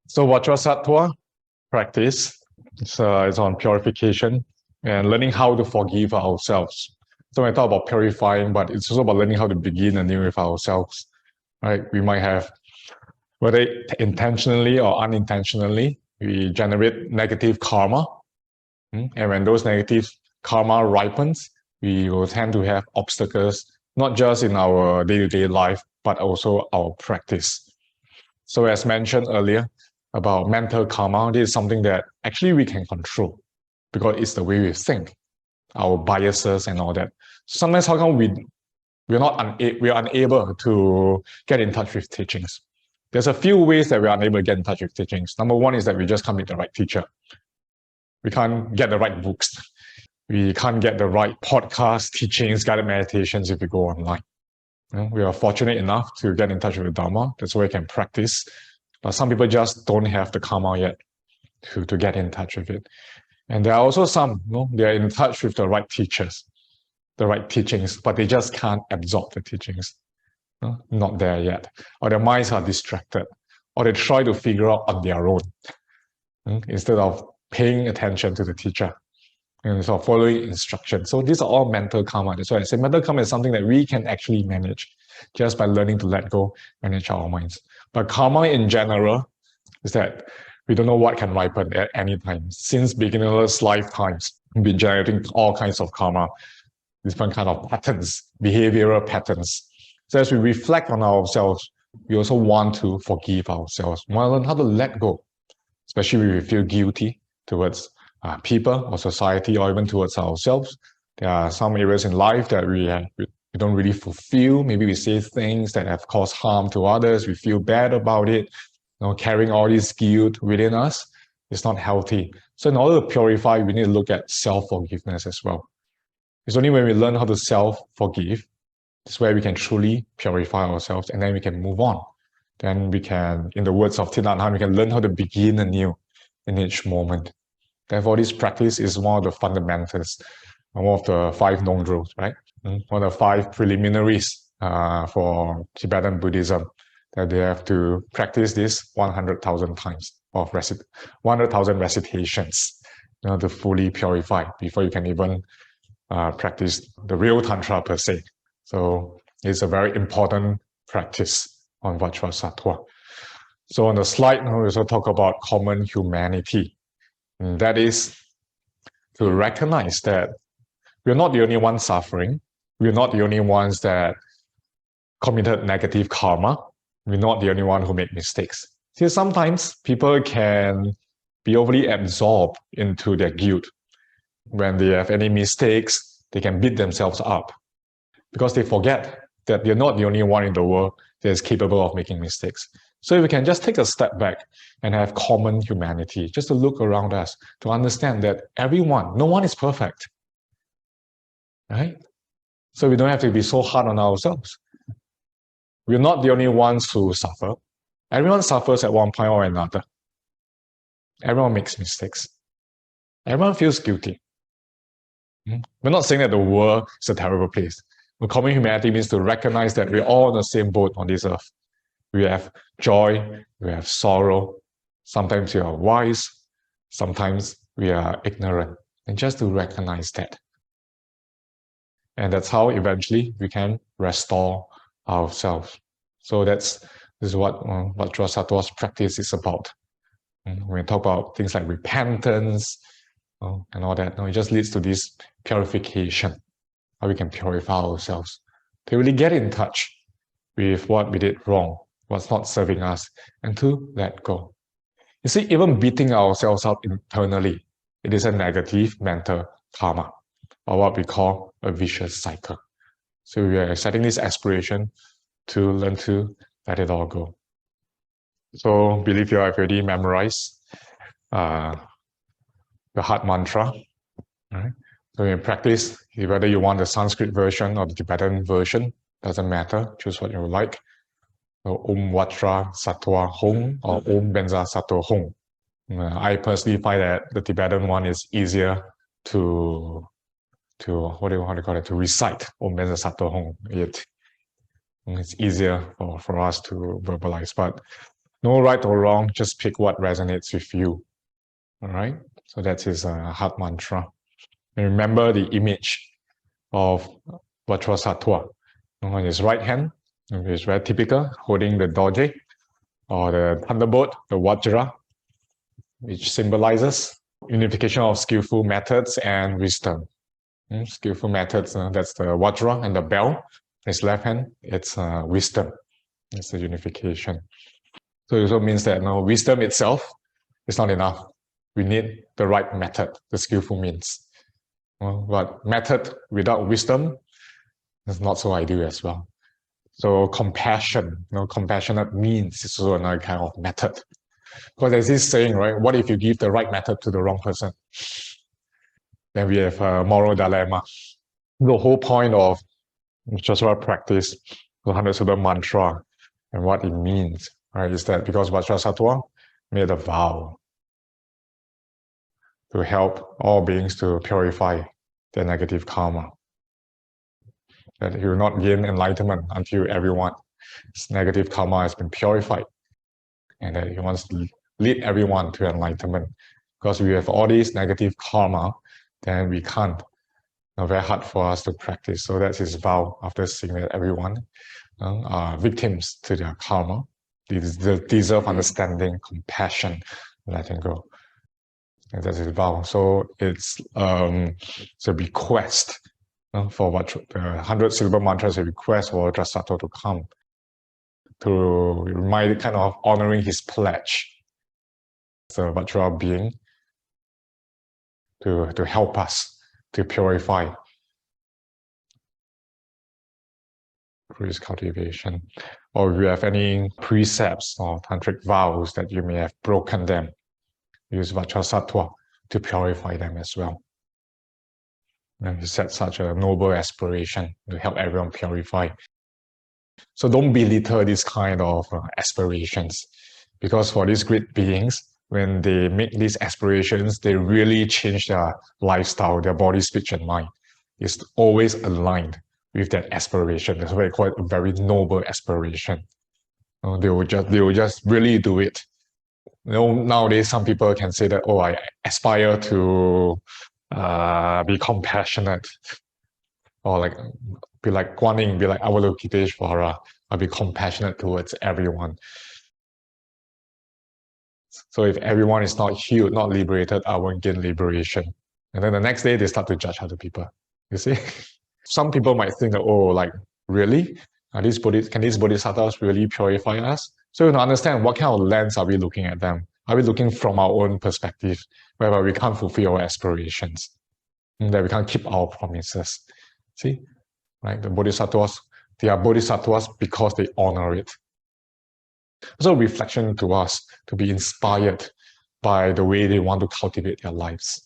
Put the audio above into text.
So Vajrasattva practice is on purification and learning how to forgive ourselves. So when I talk about purifying, but it's also about learning how to begin anew with ourselves. Right? We might have, whether intentionally or unintentionally, we generate negative karma. And when those negative karma ripens, we will tend to have obstacles, not just in our day-to-day life, but also our practice. So as mentioned earlier about mental karma, this is something that actually we can control because it's the way we think, our biases and all that. Sometimes how come we're unable to get in touch with teachings? There's a few ways that we're unable to get in touch with teachings. Number one is that we just can't meet the right teacher. We can't get the right books. We can't get the right podcast, teachings, guided meditations if we go online. We are fortunate enough to get in touch with the Dharma. That's where we can practice. But some people just don't have the karma yet to get in touch with it. And there are also some, they're in touch with the right teachers, the right teachings, but they just can't absorb the teachings. Not there yet. Or their minds are distracted. Or they try to figure out on their own instead of paying attention to the teacher and sort of following instructions. So these are all mental karma. That's why I say mental karma is something that we can actually manage just by learning to let go, manage our minds. But karma in general is that we don't know what can ripen at any time. Since beginnerless lifetimes, we've been generating all kinds of karma, different kind of patterns, behavioral patterns. So as we reflect on ourselves, we also want to forgive ourselves. We want to learn how to let go, especially when we feel guilty towards people or society or even towards ourselves. There are some areas in life that we don't really fulfill. Maybe we say things that have caused harm to others. We feel bad about it. Carrying all this guilt within us is not healthy. So in order to purify, we need to look at self-forgiveness as well. It's only when we learn how to self-forgive, that's where we can truly purify ourselves, and then we can move on. Then we can, in the words of Thich Nhat Hanh, we can learn how to begin anew in each moment. Therefore, this practice is one of the fundamentals, one of the 5 non-rules, right? One of the 5 preliminaries for Tibetan Buddhism, that they have to practice this 100,000 times of 100,000 recitations to fully purify before you can even practice the real Tantra per se. So it's a very important practice on Vajrasattva. So on the slide, we also talk about common humanity. And that is to recognize that we're not the only ones suffering. We're not the only ones that committed negative karma. We're not the only one who make mistakes. See, sometimes people can be overly absorbed into their guilt. When they have any mistakes, they can beat themselves up because they forget that they're not the only one in the world that is capable of making mistakes. So if we can just take a step back and have common humanity, just to look around us, to understand that no one is perfect, right? So we don't have to be so hard on ourselves. We're not the only ones who suffer. Everyone suffers at one point or another. Everyone makes mistakes. Everyone feels guilty. We're not saying that the world is a terrible place. But common humanity means to recognize that we're all on the same boat on this earth. We have joy, we have sorrow. Sometimes we are wise, sometimes we are ignorant. And just to recognize that. And that's how eventually we can restore ourselves. So this is what Vajrasattva's practice is about. When we talk about things like repentance and all that, it just leads to this purification, how we can purify ourselves, to really get in touch with what we did wrong, what's not serving us, and to let go. You see, even beating ourselves up internally, it is a negative mental karma, or what we call a vicious cycle. So we are setting this aspiration to learn to let it all go. So believe you have already memorized the heart mantra. Right? So in practice, whether you want the Sanskrit version or the Tibetan version, doesn't matter, choose what you like. So, Om Vajrasattva Hong or Om Benzasattva Hong. I personally find that the Tibetan one is easier to what do you call it, to recite Om Benzasattva Hong. It's easier for us to verbalize. But No right or wrong, just pick what resonates with you. All right? So that's his heart mantra. And remember the image of Vajrasattva. On his right hand, it's very typical, holding the doge or the thunderbolt, the Vajra, which symbolizes unification of skillful methods and wisdom. Skillful methods, that's the Vajra, and the bell, his left hand, it's wisdom. It's the unification. So it also means that wisdom itself is not enough. We need the right method, the skillful means. But method without wisdom is not so ideal as well. So compassion, compassionate means is also another kind of method. Because there's this saying, right? What if you give the right method to the wrong person? Then we have a moral dilemma. The whole point of Vajrasattva practice, the 100 syllable mantra, and what it means, right, is that because Vajrasattva made a vow to help all beings to purify their negative karma. That he will not gain enlightenment until everyone's negative karma has been purified. And that he wants to lead everyone to enlightenment. Because we have all these negative karma, then we can't. Very hard for us to practice. So that's his vow after seeing that everyone are victims to their karma. They deserve understanding, compassion, letting go. And that's his vow. So it's a request for what the 100 syllable mantra is a request for Vajrasattva to come to remind, kind of honoring his pledge, the Vajra being, to help us to purify through his cultivation. Or if you have any precepts or tantric vows that you may have broken them, use Vajrasattva to purify them as well. And he set such a noble aspiration to help everyone purify. So don't belittle this kind of aspirations, because for these great beings, when they make these aspirations, they really change their lifestyle, their body, speech, and mind. It's always aligned with that aspiration. That's why I call it a very noble aspiration. They will just really do it. Nowadays some people can say that, oh, I aspire to be compassionate, or like be like Guan, be like Avalokiteshvara. I'll be compassionate towards everyone. So if everyone is not healed, not liberated, I won't gain liberation. And then the next day they start to judge other people. You see? Some people might think that, oh, like, really? Can these bodhisattvas really purify us? So to understand what kind of lens are we looking at them? Are we looking from our own perspective, whereby we can't fulfill our aspirations, and that we can't keep our promises? See? Right? The bodhisattvas, they are bodhisattvas because they honor it. Also a reflection to us to be inspired by the way they want to cultivate their lives.